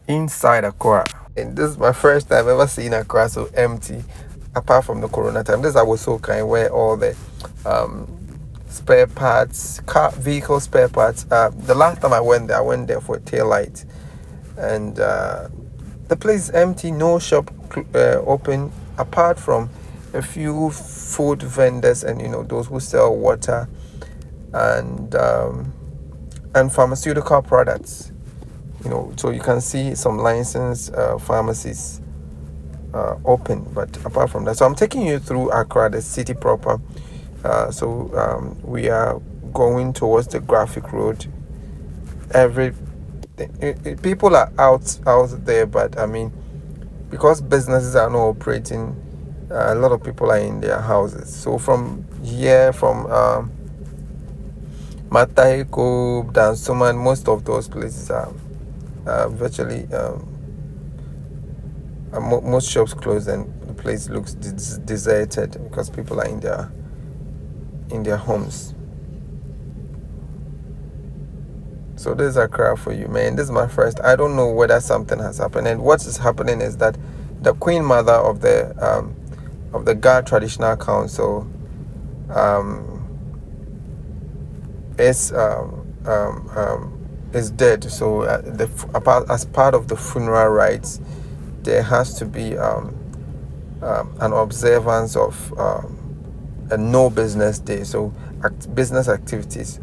inside Accra. And this is my first time ever seeing Accra so empty, apart from the Corona time. This is our so kind where all the spare parts, vehicle spare parts. The last time I went there for a tail light, and the place is empty. No shop open, apart from a few food vendors and those who sell water and pharmaceutical products. So you can see some licensed pharmacies open, but apart from that, so I'm taking you through Accra, the city proper. We are going towards the Graphic Road. People are out there, but I mean, because businesses are not operating, a lot of people are in their houses. So from Mataiko, Dansoman, most of those places are virtually most shops closed, and the place looks deserted because people are in their homes. So this is Accra for you, man. This is my first. I don't know whether something has happened, and what is happening is that the Queenmother of the Ga Traditional Council is dead. So as part of the funeral rites, there has to be an observance of a no business day. So business activities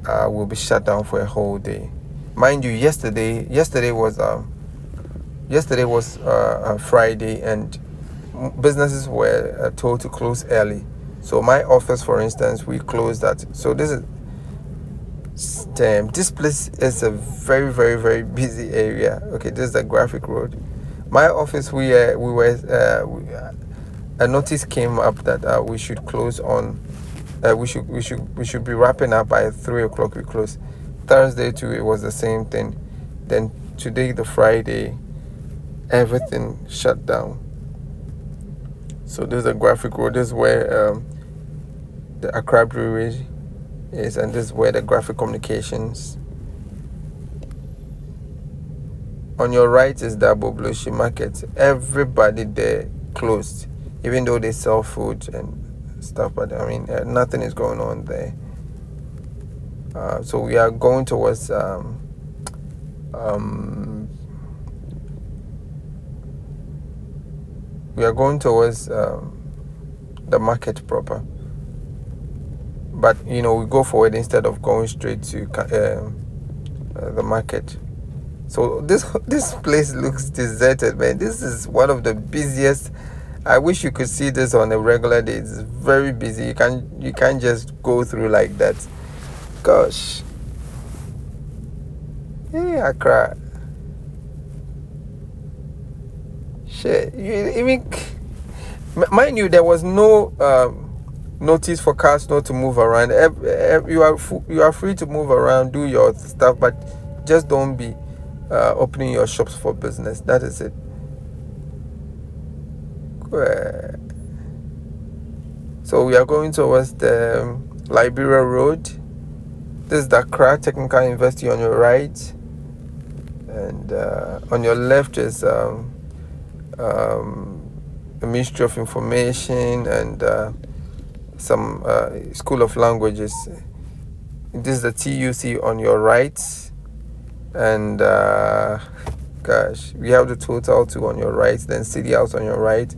will be shut down for a whole day. Mind you, yesterday was Friday, and businesses were told to close early. So my office, for instance, we closed that. So this place is a very, very, very busy area. Okay, this is the Graphic Road. My office, a notice came up that we should close on. We should be wrapping up by 3 o'clock. We close. Thursday too, it was the same thing. Then today, the Friday, everything shut down. So this is the Graphic Road. This is where the Accra Brewery is, and this is where the Graphic Communications. On your right is the Abobloshi Market. Everybody there closed, even though they sell food and stuff, but I mean nothing is going on there. So we are going towards the market proper, but we go forward instead of going straight to the market. So this place looks deserted, man. This is one of the busiest. I wish you could see this on a regular day. It's very busy. You can't just go through like that. Gosh. Hey, Accra. Shit. Mind you, there was no notice for cars not to move around. You are free to move around, do your stuff, but just don't be opening your shops for business. That is it. So we are going towards the Liberia Road. This is the Accra Technical University on your right, and on your left is the Ministry of Information and some School of Languages. This is the TUC on your right, and gosh, we have the Total 2 on your right, then City House on your right,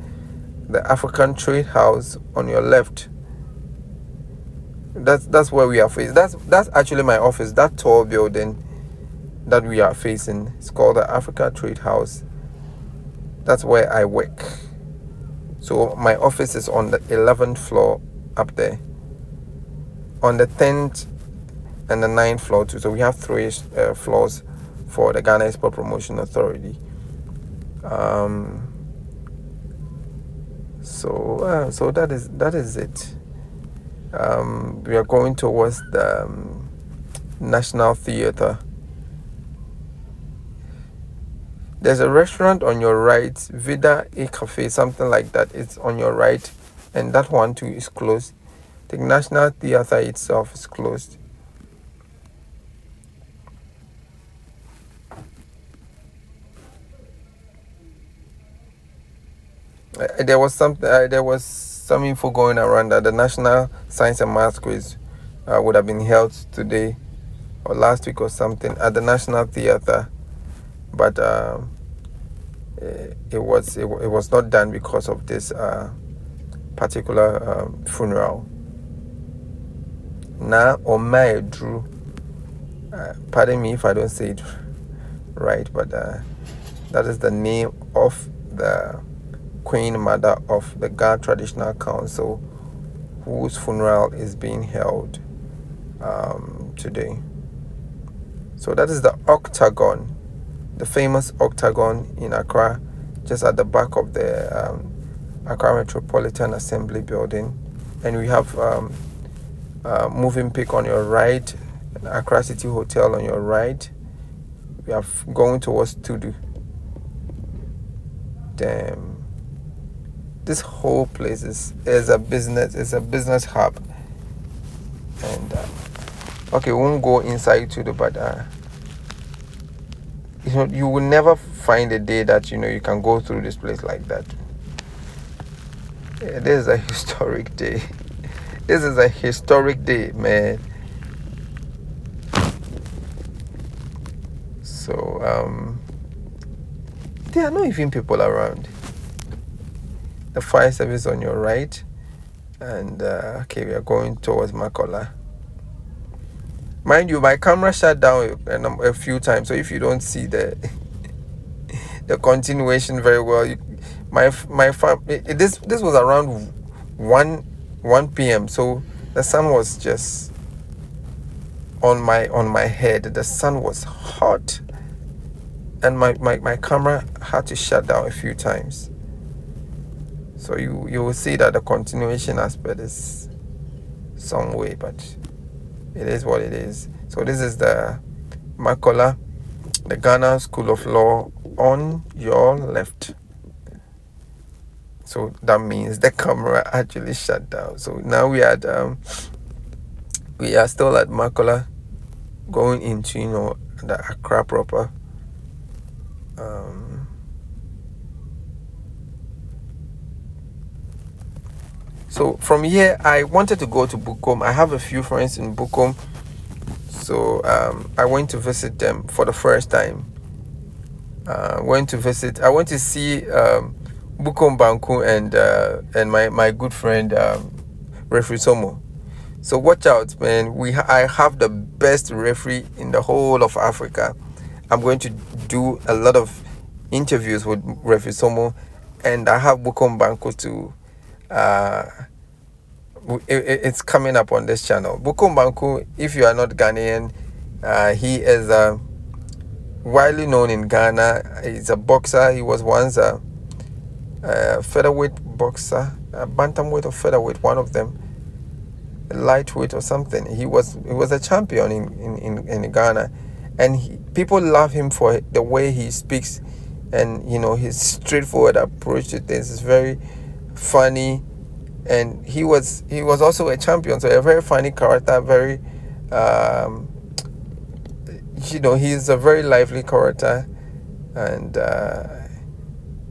the African Trade House on your left. That's where we are facing. That's actually my office. That tall building that we are facing, it's called the Africa Trade House. That's where I work. So my office is on the 11th floor up there, on the 10th and the 9th floor too. So we have 3 floors for the Ghana Export Promotion Authority. So that is it. We are going towards the National Theatre. There's a restaurant on your right, Vida A Cafe, something like that. It's on your right, and that one too is closed. The National Theatre itself is closed. There was some info going around that the National Science and Math Quiz would have been held today or last week or something at the National Theatre, but it was not done because of this particular funeral. Naa Omaedru, pardon me if I don't say it right, but that is the name of the Queenmother of the Ga Traditional Council, whose funeral is being held today. So that is the Octagon, the famous Octagon in Accra, just at the back of the Accra Metropolitan Assembly building. And we have Moving Peak on your right, Accra City Hotel on your right. We are going towards Tudu. Damn. This whole place is a business hub. And okay, we won't go inside Tudu, but you will never find a day that you can go through this place like that. Yeah, this is a historic day. This is a historic day, man. So there are not even people around. The fire service on your right, and okay, we are going towards Makola. Mind you, my camera shut down a few times, so if you don't see the continuation very well, this was around 1 p.m. so the sun was just on my head. The sun was hot, and my camera had to shut down a few times. So you will see that the continuation aspect is some way, but it is what it is. So this is the Makola, the Ghana School of Law on your left. So that means the camera actually shut down. So now we are still at Makola, going into the Accra proper. So from here, I wanted to go to Bukom. I have a few friends in Bukom, so I went to visit them for the first time. I went to see Bukom Banku and my good friend Referee Somo. So watch out, man. I have the best referee in the whole of Africa. I'm going to do a lot of interviews with Referee Somo, and I have Bukom Banku too. It's coming up on this channel. Bukom Banku, if you are not Ghanaian, he is widely known in Ghana. He's a boxer. He was once a featherweight boxer, a bantamweight or featherweight, one of them, lightweight or something. He was a champion in Ghana, and people love him for the way he speaks, and his straightforward approach to things is very funny. And he was also a champion, so a very funny character, very he's a very lively character, and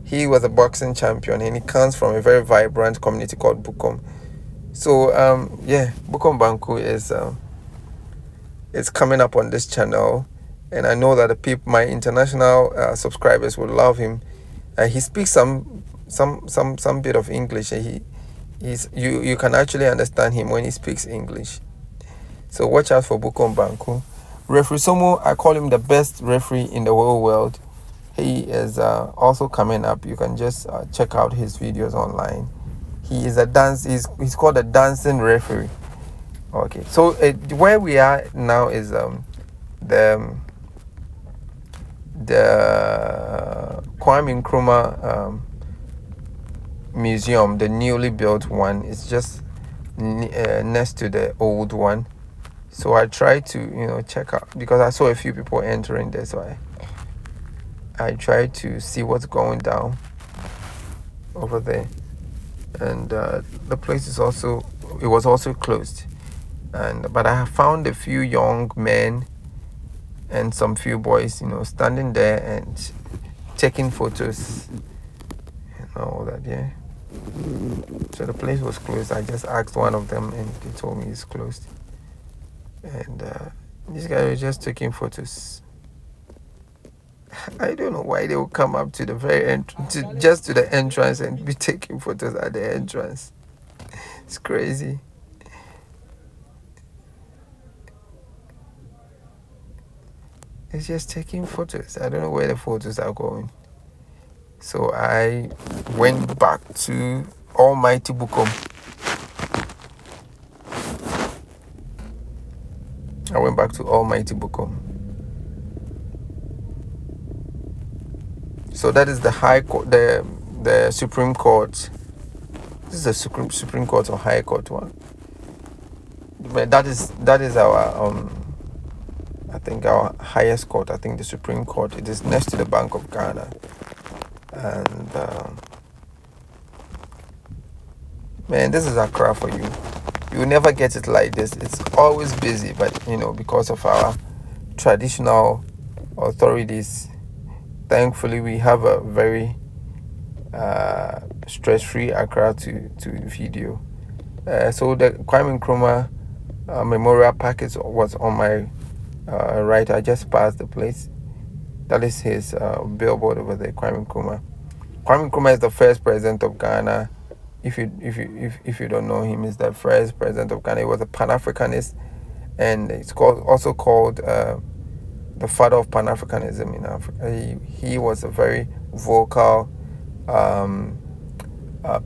he was a boxing champion, and he comes from a very vibrant community called Bukom. So Bukom Banku is coming up on this channel, and I know that my international subscribers will love him. He speaks some bit of English, and you can actually understand him when he speaks English. So watch out for Bukom Banku. Referee Somo, I call him the best referee in the whole world. He is also coming up. You can just check out his videos online. He is he's called a dancing referee. Okay, so where we are now is the Kwame Nkrumah museum, the newly built one. Is just next to the old one. So I tried to check out, because I saw a few people entering there, so I tried to see what's going down over there. And the place was also closed, but I have found a few young men and some few boys standing there and taking photos and all that. Yeah. So the place was closed. I just asked one of them, and they told me it's closed. And this guy was just taking photos. I don't know why they will come up to the very entrance, just to the entrance, and be taking photos at the entrance. It's crazy. It's just taking photos. I don't know where the photos are going. So I went back to Almighty Bukom. I went back to Almighty Bukom. So that is the High Court, the Supreme Court. This is the Supreme Court or High Court one. But that is our I think our highest court. I think the Supreme Court. It is next to the Bank of Ghana, and man, this is Accra for you. You will never get it like this. It's always busy, but because of our traditional authorities, thankfully we have a very stress-free Accra to video. So the Kwame Nkrumah memorial package was on my right. I just passed the place. That is his billboard over there, Kwame Nkrumah. Kwame Nkrumah is the first president of Ghana. If you don't know him, he's the first president of Ghana. He was a Pan-Africanist, and it's also called the father of Pan-Africanism in Africa. He was a very vocal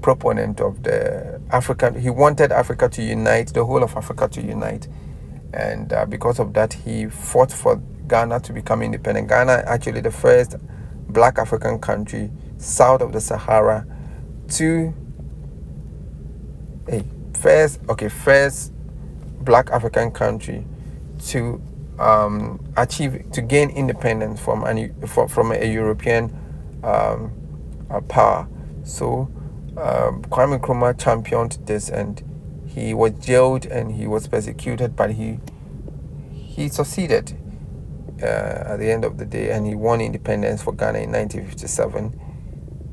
proponent of the African. He wanted Africa to unite, the whole of Africa to unite, and because of that, he fought for Ghana to become independent. Ghana, actually, the first Black African country south of the Sahara to first Black African country to gain independence from a European power. So Kwame Nkrumah championed this, and he was jailed and he was persecuted, but he succeeded at the end of the day, and he won independence for Ghana in 1957.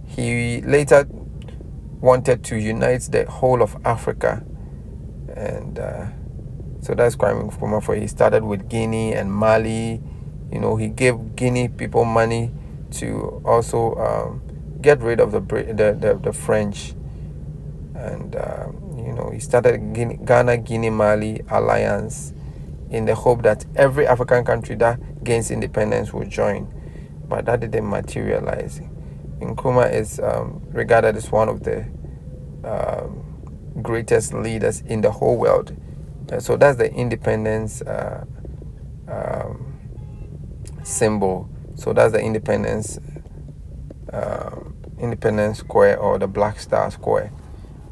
He later wanted to unite the whole of Africa, and so that's Kwame Nkrumah. For he started with Guinea and Mali. He gave Guinea people money to also get rid of the French, and he started Ghana Guinea Mali alliance in the hope that every African country that gains independence will join, but that didn't materialize. Nkrumah is regarded as one of the greatest leaders in the whole world. So that's the independence symbol. So that's the independence square, or the Black Star Square.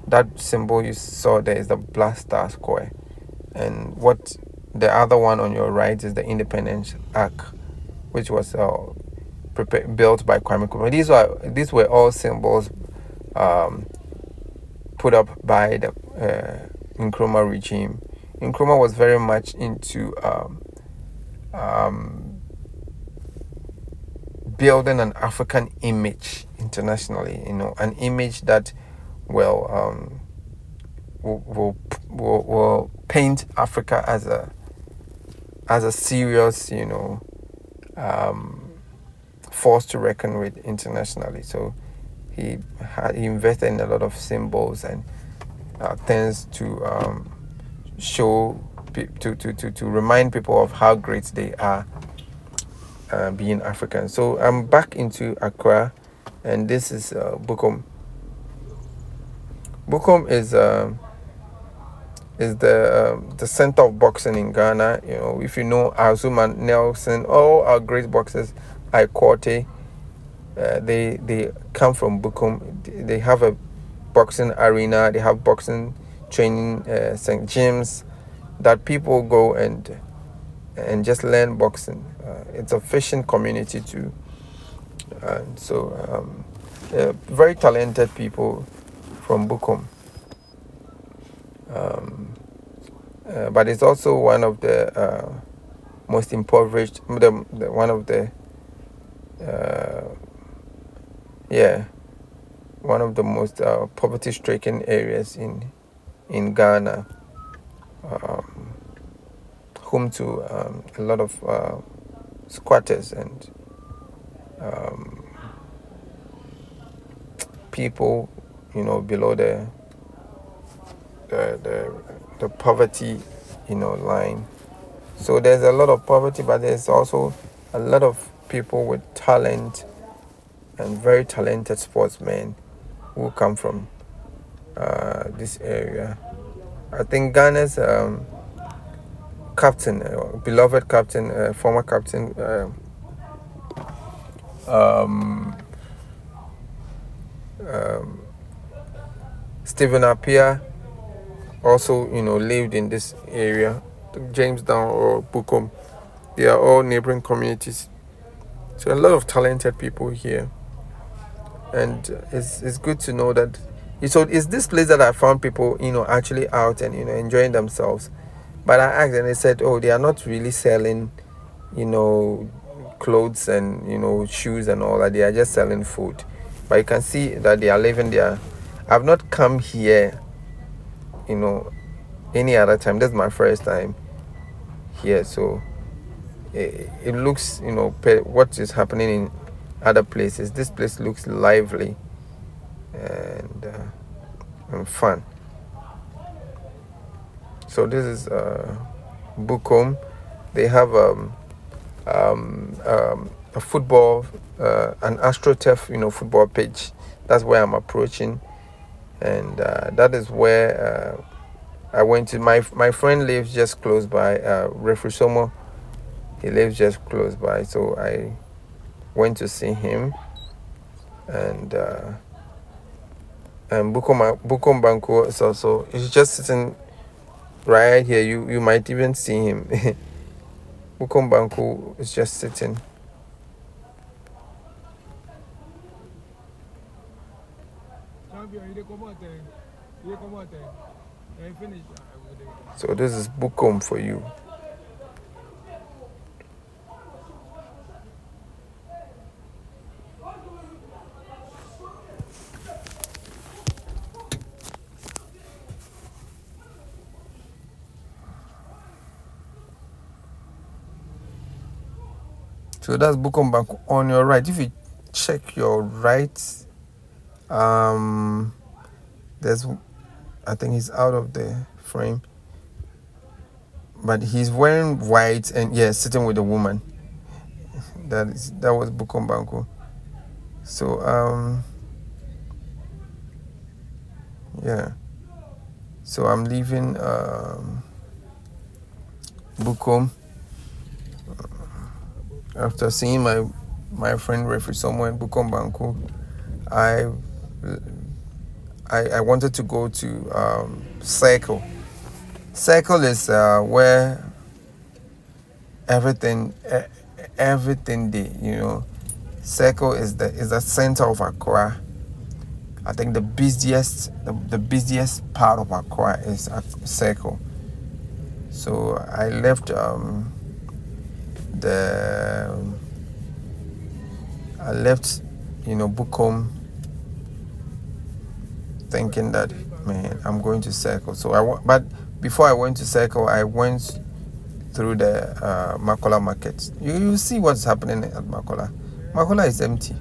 That symbol you saw there is the Black Star Square, and what the other one on your right is the Independence Arc, which was built by Kwame Nkrumah. These were all symbols put up by the Nkrumah regime. Nkrumah was very much into building an African image internationally. An image that will paint Africa as a serious, force to reckon with internationally. So he invested in a lot of symbols and things to show to remind people of how great they are being African. So I'm back into Accra, and this is Bukom. Bukom is the center of boxing in Ghana. If you know Azuma, Nelson, all our great boxers, Ikote, they come from Bukom. They have a boxing arena. They have boxing training St. James that people go and just learn boxing. It's a fishing community too, and so very talented people from Bukom. But it's also one of the most impoverished, one of of the most poverty-stricken areas in Ghana, home to a lot of squatters and people, below the poverty, line. So there's a lot of poverty, but there's also a lot of people with talent and very talented sportsmen who come from this area. I think Ghana's captain, beloved captain, former captain, Stephen Appiah, also, lived in this area. Jamestown or Bukom, they are all neighboring communities. So a lot of talented people here, and it's good to know that. So it's this place that I found people, actually out and enjoying themselves. But I asked and they said, oh, they are not really selling, clothes and shoes and all that. They are just selling food. But you can see that they are living there. I've not come here, any other time. This is my first time here, so it looks, what is happening in other places. This place looks lively and fun. So this is Bukom. They have a football, an AstroTurf, football pitch. That's where I'm approaching, and that is where I went to. My friend lives just close by. Referee Somo, he lives just close by, so I went to see him, and Bukom Banco is also. He's just sitting right here. You might even see him. Bukom Banco is just sitting. So this is Bukom for you. So that's Bukom Bank on your right. If you check your right, there's, I think he's out of the frame, but he's wearing white and sitting with a woman. That was Bukom Banco. So so I'm leaving Bukom after seeing my friend referee somewhere in Bukom Banco. I wanted to go to Circle. Circle is where everything day, Circle is the center of Accra. I think the busiest part of Accra is at Circle. So I left Bukom, thinking that, man, I'm going to Circle. But before I went to Circle, I went through the Makola market. You see what's happening at Makola. Makola is empty.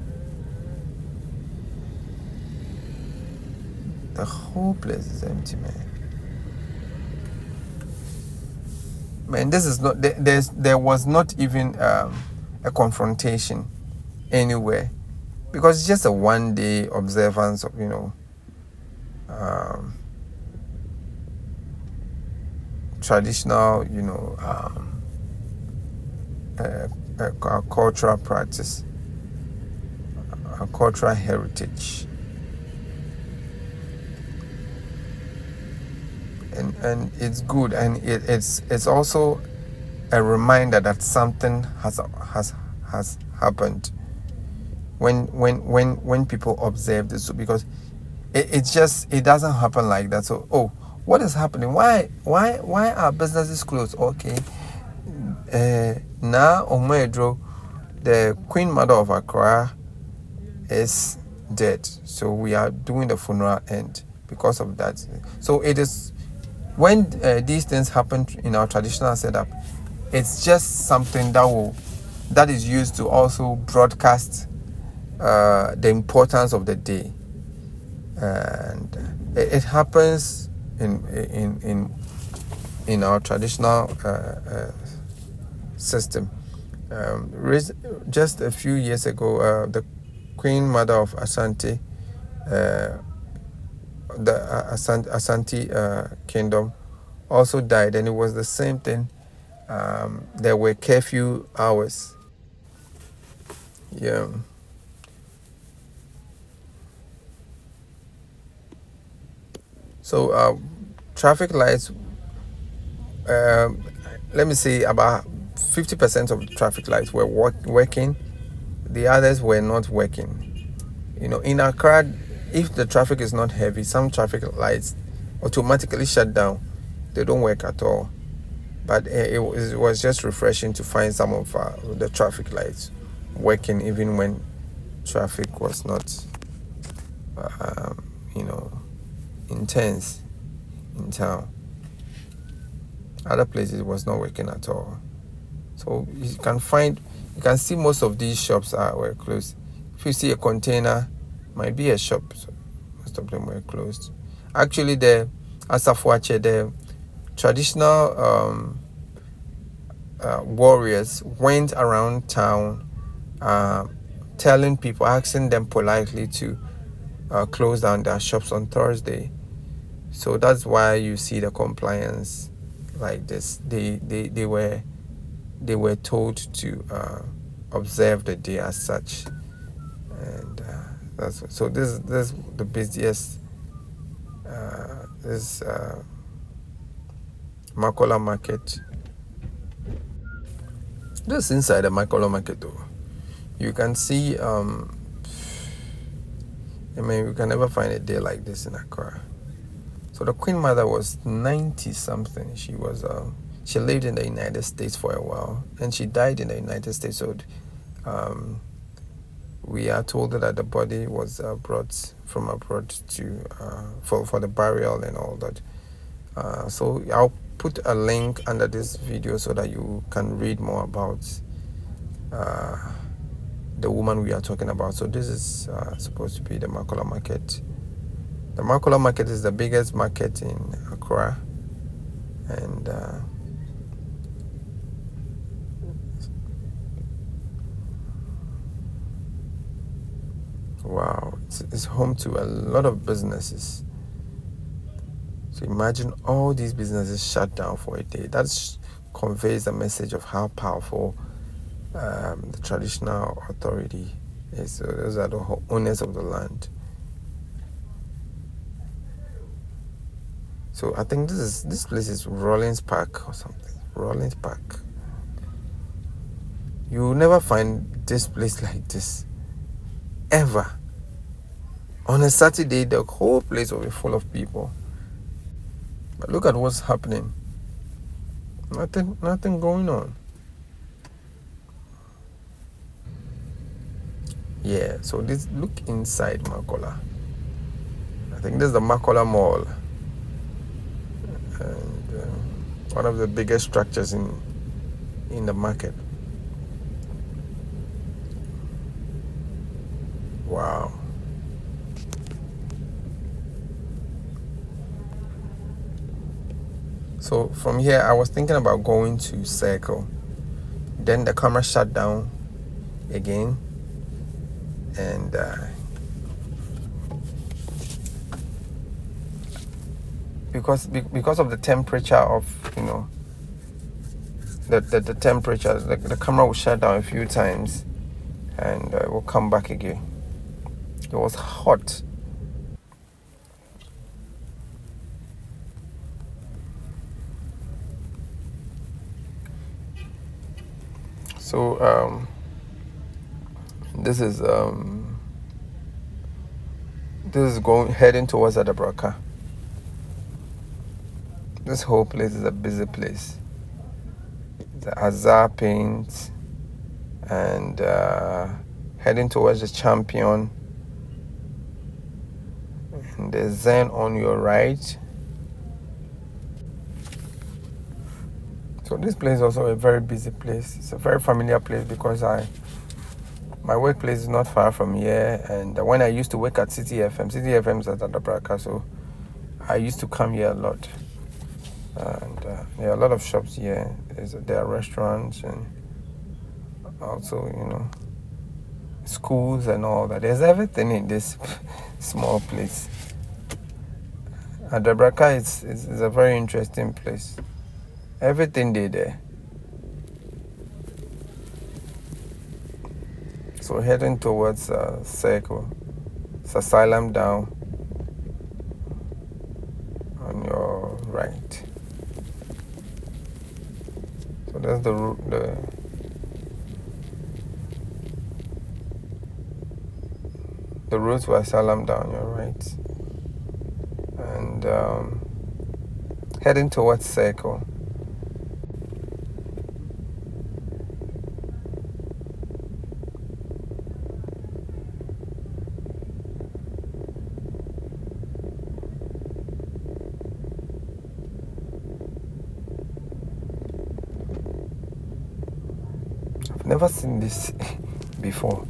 The whole place is empty, man. This is not there was not even a confrontation anywhere, because it's just a one-day observance of traditional cultural practice, cultural heritage, and it's good, and it's also a reminder that something has happened when people observe this, because it doesn't happen like that. So, what is happening? Why are businesses closed? Okay, Naa Omaedru, the Queenmother of Accra, is dead. So we are doing the funeral, and because of that, so it is when these things happen in our traditional setup, it's just something that is used to also broadcast the importance of the day, and it happens in our traditional system. Just a few years ago, the Queenmother of Asante, the Asante Kingdom, also died, and it was the same thing. There were curfew hours. Yeah. So traffic lights. Um, let me say about 50% of the traffic lights were working. The others were not working. In Accra, if the traffic is not heavy, some traffic lights automatically shut down. They don't work at all. But it was just refreshing to find some of the traffic lights working even when traffic was not, um, you know, intense in town. Other places it was not working at all. So you can see most of these shops were closed. If you see a container, might be a shop. So most of them were closed. Actually, the Asafuache, the traditional warriors went around town telling people, asking them politely to close down their shops on Thursday. So that's why you see the compliance like this. They were told to observe the day as such, and that's so. This is the busiest. This Makola market. This is inside the Makola market, though. You can see. You can never find a day like this in Accra. So the Queen Mother was 90 something. She lived in the United States for a while, and she died in the United States. So we are told that the body was brought from abroad to for the burial and all that. So I'll put a link under this video so that you can read more about the woman we are talking about. So this is supposed to be the Makola market. The Makola market is the biggest market in Accra, and wow, it's home to a lot of businesses. So imagine all these businesses shut down for a day. That conveys the message of how powerful the traditional authority is. So those are the owners of the land. So I think this place is Rollins Park or something. Rollins Park. You will never find this place like this ever. On a Saturday, the whole place will be full of people. But look at what's happening. Nothing going on. Yeah, so look inside Makola. I think this is the Makola Mall. And one of the biggest structures in the market. Wow. So from here, I was thinking about going to Circle. Then the camera shut down again. And because of the temperature of the temperature, the camera will shut down a few times, and will come back again. It was hot. So this is heading towards Adabraka. This whole place is a busy place. The Azar Paint, and heading towards the Champion. There's Zen on your right. So this place is also a very busy place. It's a very familiar place because my workplace is not far from here, and when I used to work at City FM is at Adabraka, so I used to come here a lot. And there are a lot of shops here. There are restaurants and also, schools and all that. There's everything in this small place. Adabraka is a very interesting place. Everything there. So heading towards Circle. It's Asylum down on your right. So that's the road to Asylum down on your right. And heading towards Circle. Never seen this before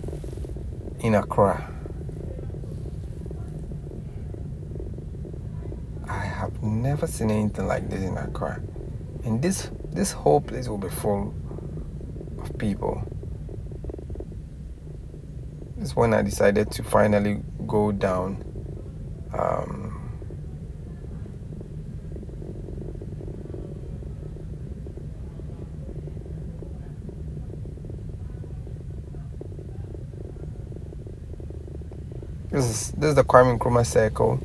in Accra. I have never seen anything like this in Accra. And this whole place will be full of people. This is when I decided to finally go down. This is the Kwame Nkrumah circle.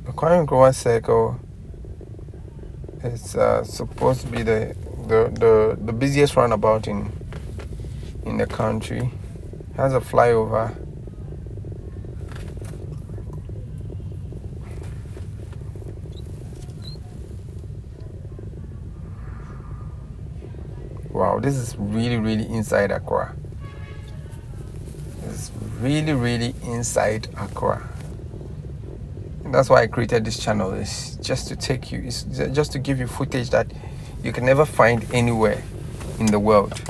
The Kwame Nkrumah circle is supposed to be the busiest roundabout in the country. It has a flyover. Wow, this is really, really inside Accra. It's really, really inside Accra. And that's why I created this channel. It's just to take you, it's just to give you footage that you can never find anywhere in the world.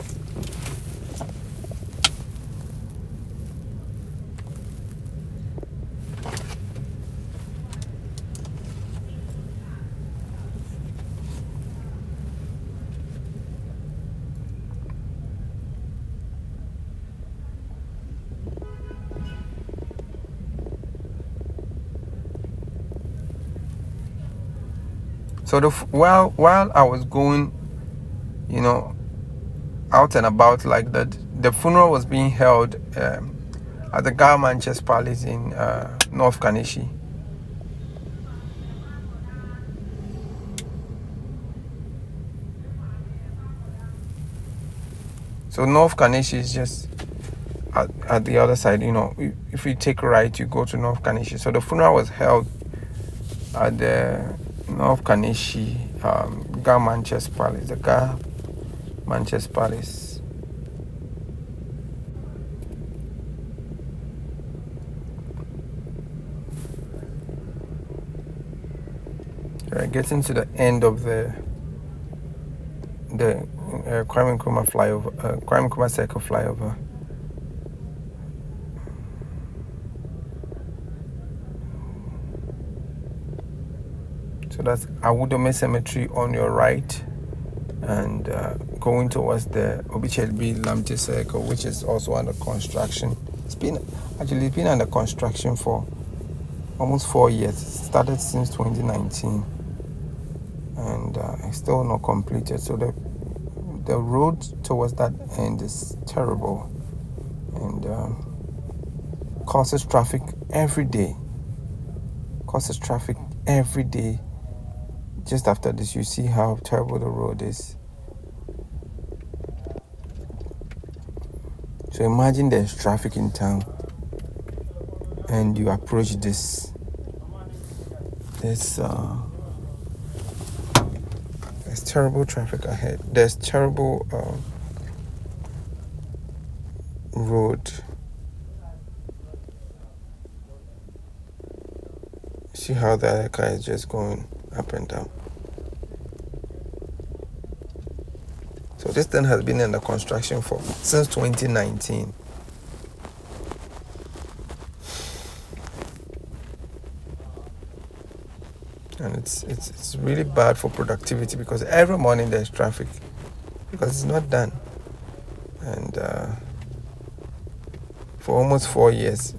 So while I was going, out and about like that, the funeral was being held at the Manchester Palace in North Kanishi. So North Kanishi is just at the other side. If you take a right, you go to North Kanishi. So the funeral was held at the North Kanishi Manchester Palace, the Manchester Palace. We're getting to the end of the Kwame Nkrumah flyover, Kwame Nkrumah circle flyover. So that's Awudome Cemetery on your right, and going towards the Obichel Lamte Circle, which is also under construction. It's been under construction for almost 4 years. It started since 2019, and it's still not completed. So the road towards that end is terrible, and causes traffic every day. Just after this, you see how terrible the road is. So imagine there's traffic in town and you approach this, there's terrible traffic ahead. There's terrible road. See how the other car is just going up and down. So this thing has been under construction since 2019. And it's really bad for productivity because every morning there's traffic because it's not done. And for almost 4 years,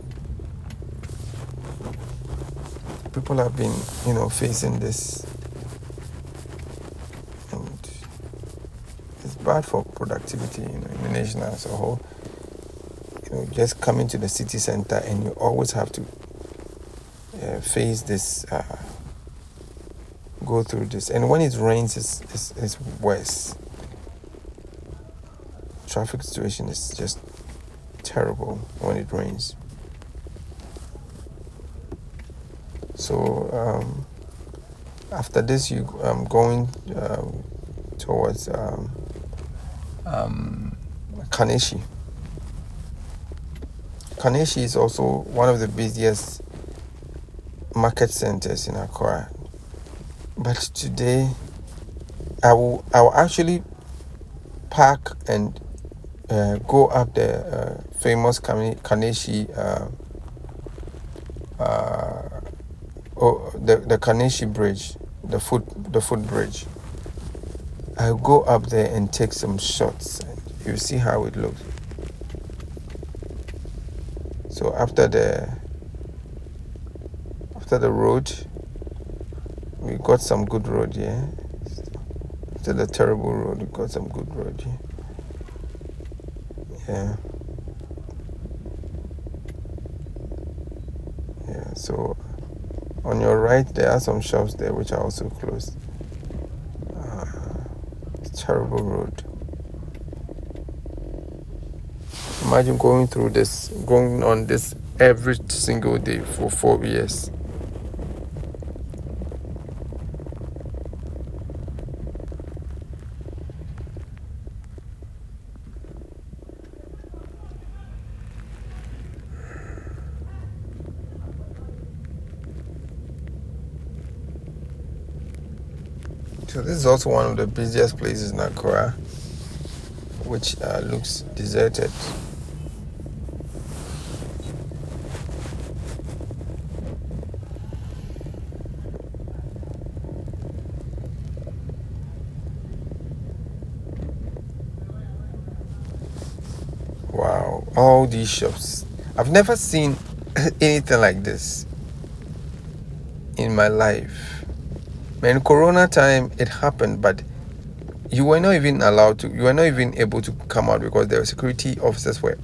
people have been, facing this. And it's bad for productivity, in the nation as a whole. Just coming to the city center and you always have to face this, go through this. And when it rains, it's worse. Traffic situation is just terrible when it rains. So after this, I'm going towards Kaneshi. Kaneshi is also one of the busiest market centers in Accra. But today, I will actually park and go up the famous Kaneshi, the Kaneshi bridge, the foot bridge. I'll go up there and take some shots, and you see how it looks. So after the road, we got some good road here. After the terrible road, we got some good road here. Yeah, so on your right there are some shops there which are also closed. Terrible road. Imagine going on this every single day for 4 years. So this is also one of the busiest places in Accra, which looks deserted. Wow, all these shops. I've never seen anything like this in my life. In Corona time, it happened, but you were not even able to come out because the security officers were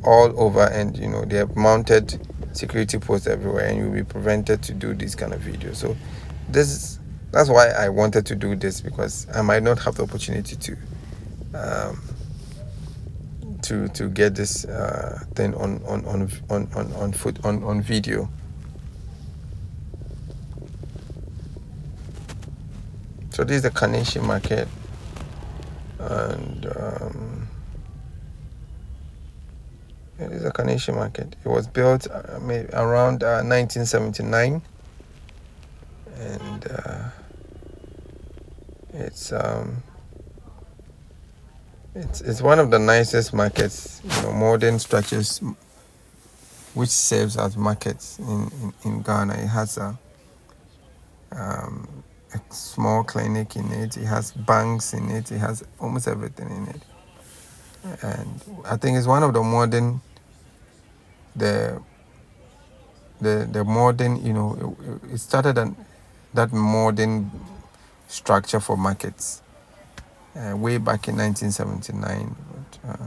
all over, and they have mounted security posts everywhere, and you'll be prevented to do this kind of video. So that's why I wanted to do this, because I might not have the opportunity to get this thing on video. So this is the Kaneshi market, and this is the Kaneshi market. It was built around 1979, and it's one of the nicest markets, modern structures, which serves as markets in Ghana. It has a small clinic in it. It has banks in it. It has almost everything in it. And I think it's one of the modern, the modern, it started that modern structure for markets way back in 1979. But,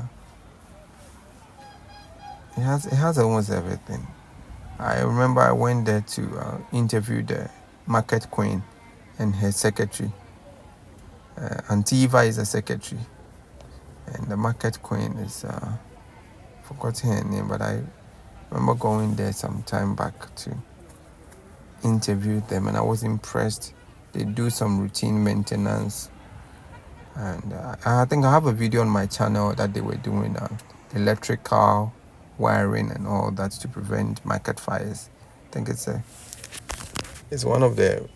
it has almost everything. I remember I went there to interview the market queen and her secretary. Antiva is the secretary, and the market queen is forgot her name, but I I remember going there some time back to interview them, and I was impressed. They do some routine maintenance, and I think I have a video on my channel that they were doing electrical wiring and all that to prevent market fires. I think it's one of the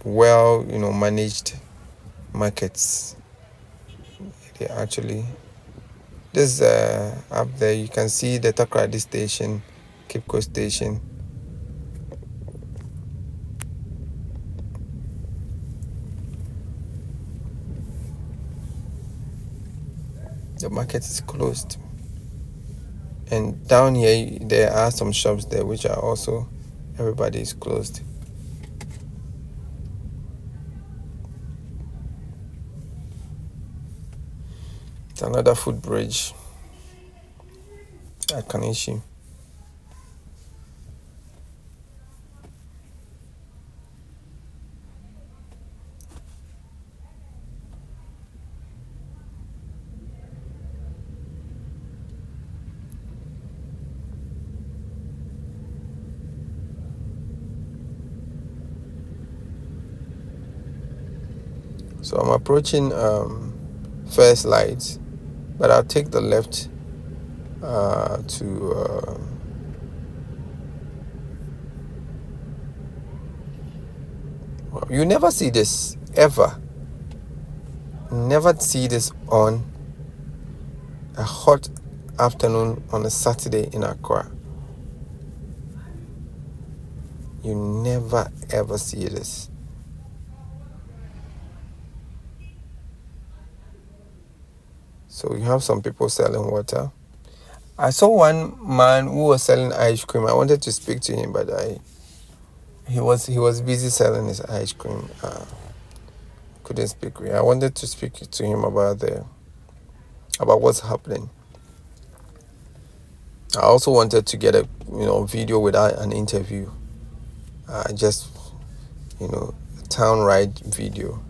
well managed markets. They actually this up there you can see the Takrady station, Kipko station. The market is closed, and down here there are some shops there which are also, everybody is closed. It's another footbridge at Kanishi. So I'm approaching First Light, but I'll take the left to you never see this ever. Never see this on a hot afternoon on a Saturday in Accra. You never ever see this. So you have some people selling water. I saw one man who was selling ice cream. I wanted to speak to him, but he was busy selling his ice cream. Couldn't speak with him. I wanted to speak to him about what's happening. I also wanted to get a video without an interview. Just a town ride video.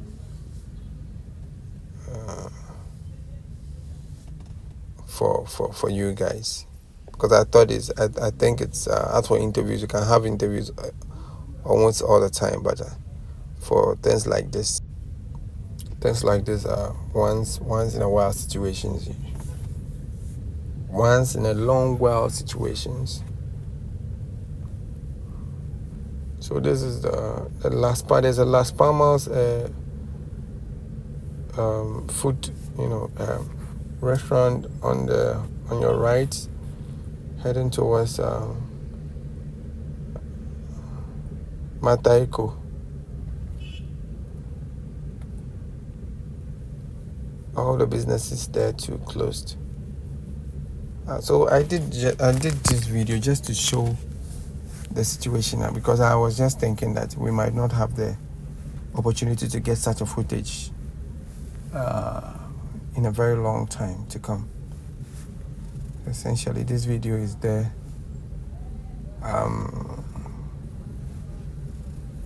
For you guys, because I thought I think it's as for interviews, you can have interviews almost all the time, but for things like this are once in a while situations, once in a long while situations. So this is the last part. There's a Las Palmas food restaurant on your right, heading towards Mataiko. All the businesses there too closed. So I did this video just to show the situation, because I was just thinking that we might not have the opportunity to get such a footage in a very long time to come. Essentially, this video is there.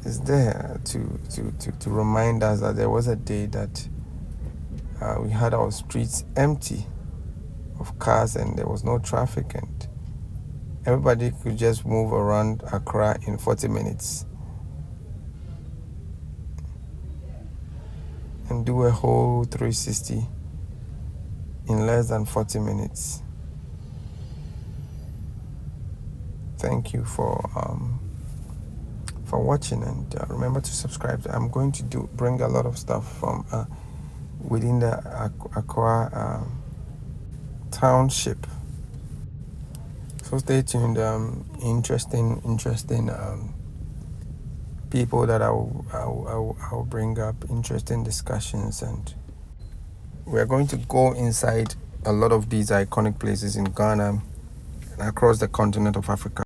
Is there to remind us that there was a day that we had our streets empty of cars and there was no traffic, and everybody could just move around Accra in 40 minutes and do a whole 360 in less than 40 minutes. Thank you for watching, and remember to subscribe. I'm going to bring a lot of stuff from within the Accra township. So stay tuned. Interesting people that I'll bring up, interesting discussions, and we're going to go inside a lot of these iconic places in Ghana and across the continent of Africa.